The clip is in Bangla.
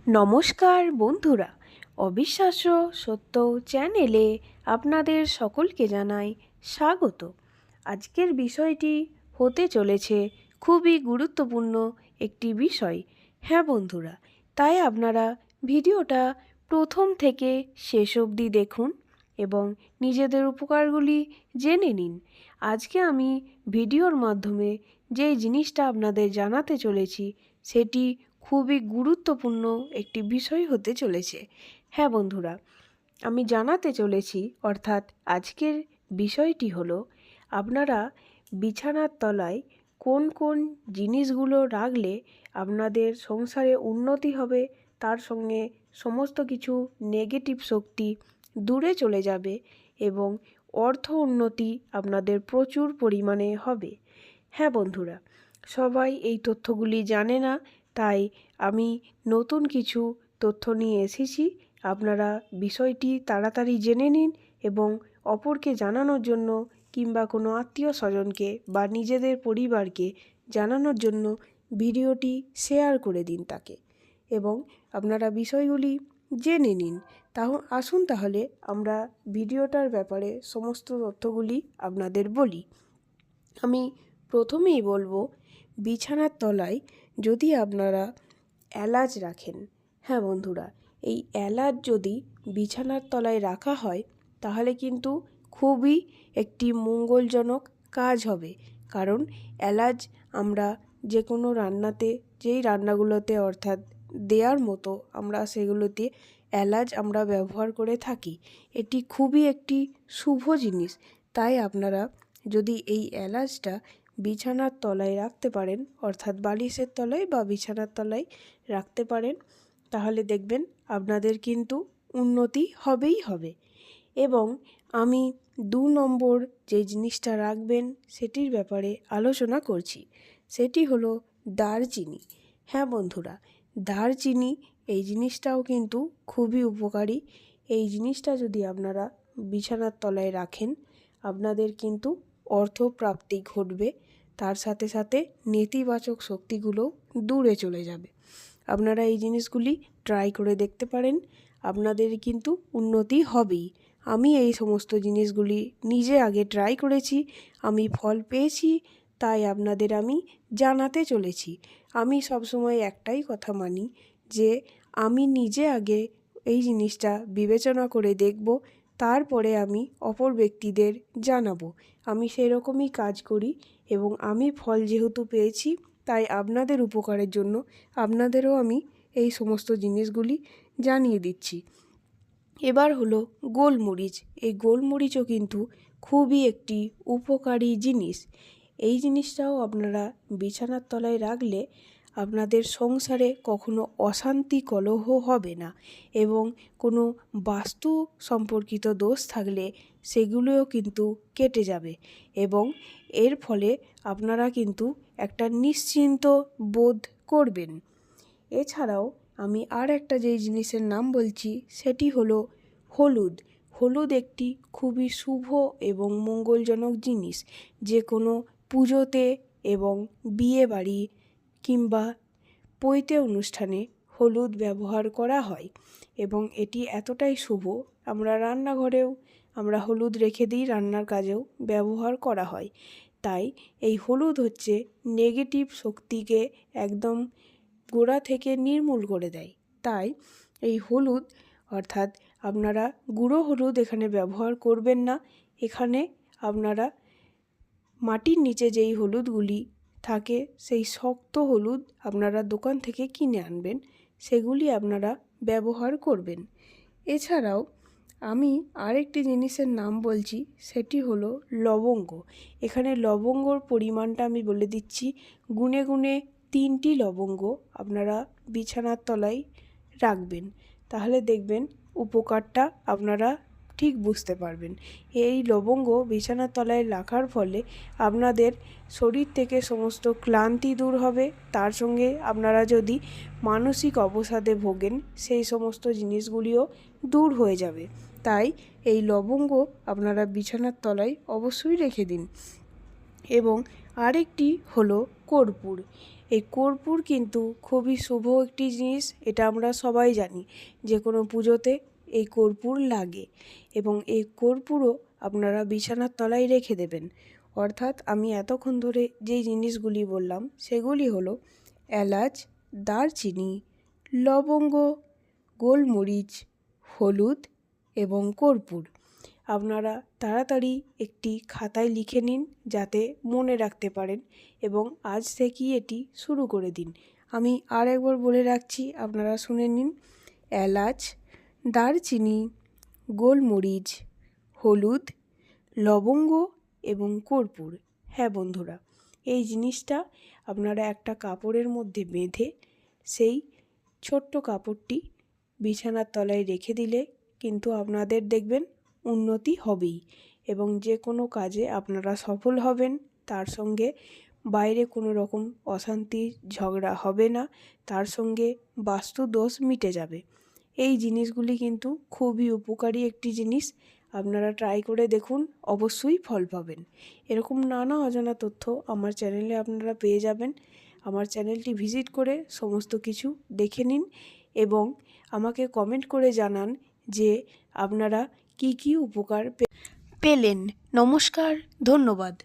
নমস্কার বন্ধুরা, অবিশ্বাস্য সত্য চ্যানেলে আপনাদের সকলকে জানাই স্বাগত। আজকের বিষয়টি হতে চলেছে খুবই গুরুত্বপূর্ণ একটি বিষয়। হ্যাঁ বন্ধুরা, তাই আপনারা ভিডিওটা প্রথম থেকে শেষ অবধি দেখুন এবং নিজেদের উপকারগুলি জেনে নিন। আজকে আমি ভিডিওর মাধ্যমে যেই জিনিসটা আপনাদের জানাতে চলেছি সেটি খুবই গুরুত্বপূর্ণ একটি বিষয় হতে চলেছে। হ্যাঁ বন্ধুরা, আমি জানাতে চলেছি অর্থাৎ আজকের বিষয়টি হলো আপনারা বিছানার তলায় কোন কোন জিনিসগুলো রাখলে আপনাদের সংসারে উন্নতি হবে, তার সঙ্গে সমস্ত কিছু নেগেটিভ শক্তি দূরে চলে যাবে এবং অর্থ উন্নতি আপনাদের প্রচুর পরিমাণে হবে। হ্যাঁ বন্ধুরা, সবাই এই তথ্যগুলি জানে না, তাই আমি নতুন কিছু তথ্য নিয়ে এসেছি। আপনারা বিষয়টি তাড়াতাড়ি জেনে নিন এবং অপরকে জানানোর জন্য কিংবা কোনো আত্মীয় স্বজনকে বা নিজেদের পরিবারকে জানানোর জন্য ভিডিওটি শেয়ার করে দিন তাকে, এবং আপনারা বিষয়গুলি জেনে নিন। আসুন তাহলে আমরা ভিডিওটার ব্যাপারে সমস্ত তথ্যগুলি আপনাদের বলি। আমি প্রথমেই বলবো, বিছানার তলায় যদি আপনারা এলাচ রাখেন, হ্যাঁ বন্ধুরা, এই এলাচ যদি বিছানার তলায় রাখা হয় তাহলে কিন্তু খুবই একটি মঙ্গলজনক কাজ হবে। কারণ এলাচ আমরা যে কোনো রান্নাতে, যেই রান্নাগুলোতে অর্থাৎ দেওয়ার মতো আমরা সেগুলোতে এলাচ আমরা ব্যবহার করে থাকি। এটি খুবই একটি শুভ জিনিস। তাই আপনারা যদি এই এলাচটা বিছানার তলায় রাখতে পারেন, অর্থাৎ বালিশের তলায় বা বিছানার তলায় রাখতে পারেন, তাহলে দেখবেন আপনাদের কিন্তু উন্নতি হবেই হবে। এবং আমি 2 নম্বর যে জিনিসটা রাখবেন সেটির ব্যাপারে আলোচনা করছি, সেটি হলো দারচিনি। হ্যাঁ বন্ধুরা, দারচিনি এই জিনিসটাও কিন্তু খুবই উপকারী। এই জিনিসটা যদি আপনারা বিছানার তলায় রাখেন আপনাদের কিন্তু অর্থপ্রাপ্তি ঘটবে, তার সাথে সাথে নেতিবাচক শক্তিগুলো দূরে চলে যাবে। আপনারা এই জিনিসগুলি ট্রাই করে দেখতে পারেন, আপনাদের কিন্তু উন্নতি হবেই। আমি এই সমস্ত জিনিসগুলি নিজে আগে ট্রাই করেছি, আমি ফল পেয়েছি, তাই আপনাদের আমি জানাতে চলেছি। আমি সবসময় একটাই কথা মানি যে আমি নিজে আগে এই জিনিসটা বিবেচনা করে দেখব, তারপরে আমি অপর ব্যক্তিদের জানাবো। আমি সেরকমই কাজ করি এবং আমি ফল যেহেতু পেয়েছি তাই আপনাদের উপকারের জন্য আপনাদেরও আমি এই সমস্ত জিনিসগুলি জানিয়ে দিচ্ছি। এবার হলো গোলমরিচ। এই গোলমরিচও কিন্তু খুবই একটি উপকারী জিনিস। এই জিনিসটাও আপনারা বিছানার তলায় রাখলে আপনাদের সংসারে কখনো অশান্তি কলহ হবে না, এবং কোনো বাস্তু সম্পর্কিত দোষ থাকলে সেগুলোও কিন্তু কেটে যাবে, এবং এর ফলে আপনারা কিন্তু একটা নিশ্চিন্ত বোধ করবেন। এছাড়াও আমি আর একটা যেই জিনিসের নাম বলছি সেটি হলো হলুদ। হলুদ একটি খুবই শুভ এবং মঙ্গলজনক জিনিস। যে কোনো পুজোতে এবং বিয়ে বাড়ি কিংবা পৈতে অনুষ্ঠানে হলুদ ব্যবহার করা হয়, এবং এটি এতটাই শুভ আমরা রান্নাঘরেও আমরা হলুদ রেখে দিই, রান্নার কাজেও ব্যবহার করা হয়। তাই এই হলুদ হচ্ছে নেগেটিভ শক্তিকে একদম গোড়া থেকে নির্মূল করে দেয়। তাই এই হলুদ অর্থাৎ আপনারা গুঁড়ো হলুদ এখানে ব্যবহার করবেন না। এখানে আপনারা মাটির নিচে যেই হলুদগুলি থাকে সেই শক্ত হলুদ আপনারা দোকান থেকে কিনে আনবেন, সেগুলি আপনারা ব্যবহার করবেন। এছাড়াও আমি আরেকটি জিনিসের নাম বলছি, সেটি হলো লবঙ্গ। এখানে লবঙ্গর পরিমাণটা আমি বলে দিচ্ছি। গুনে গুনে 3টি লবঙ্গ আপনারা বিছানার তলায় রাখবেন, তাহলে দেখবেন উপকারটা আপনারা ঠিক বুঝতে পারবেন। এই লবঙ্গ বিছানার তলায় রাখার ফলে আপনাদের শরীর থেকে সমস্ত ক্লান্তি দূর হবে, তার সঙ্গে আপনারা যদি মানসিক অবসাদে ভোগেন সেই সমস্ত জিনিসগুলিও দূর হয়ে যাবে। তাই এই লবঙ্গ আপনারা বিছানার তলায় অবশ্যই রেখে দিন। এবং আরেকটি হলো কর্পূর। এই কর্পূর কিন্তু খুবই শুভ একটি জিনিস, এটা আমরা সবাই জানি। যে কোনো পুজোতে এই কর্পূর লাগে এবং এই কর্পূরও আপনারা বিছানার তলায় রেখে দেবেন। অর্থাৎ আমি এতক্ষণ ধরে যেই জিনিসগুলি বললাম সেগুলি হলো এলাচ, দারচিনি, লবঙ্গ, গোলমরিচ, হলুদ এবং কর্পূর। আপনারা তাড়াতাড়ি একটি খাতায় লিখে নিন যাতে মনে রাখতে পারেন এবং আজ থেকেই এটি শুরু করে দিন। আমি আর একবার বলে রাখছি, আপনারা শুনে নিন। এলাচ, দারচিনি, গোলমরিচ, হলুদ, লবঙ্গ এবং কর্পূর। হ্যাঁ বন্ধুরা, এই জিনিসটা আপনারা একটা কাপড়ের মধ্যে বেঁধে সেই ছোট্ট কাপড়টি বিছানার তলায় রেখে দিলে কিন্তু আপনাদের দেখবেন উন্নতি হবেই এবং যে কোনো কাজে আপনারা সফল হবেন। তার সঙ্গে বাইরে কোনো রকম অশান্তি ঝগড়া হবে না, তার সঙ্গে বাস্তু দোষ মিটে যাবে। এই জিনিসগুলি কিন্তু খুবই উপকারী একটি জিনিস। আপনারা ট্রাই করে দেখুন, অবশ্যই ফল পাবেন। এরকম নানা অজানা তথ্য আমার চ্যানেলে আপনারা পেয়ে যাবেন। আমার চ্যানেলটি ভিজিট করে সমস্ত কিছু দেখে নিন এবং আমাকে কমেন্ট করে জানান যে আপনারা কি কি উপকার পেলেন। নমস্কার, ধন্যবাদ।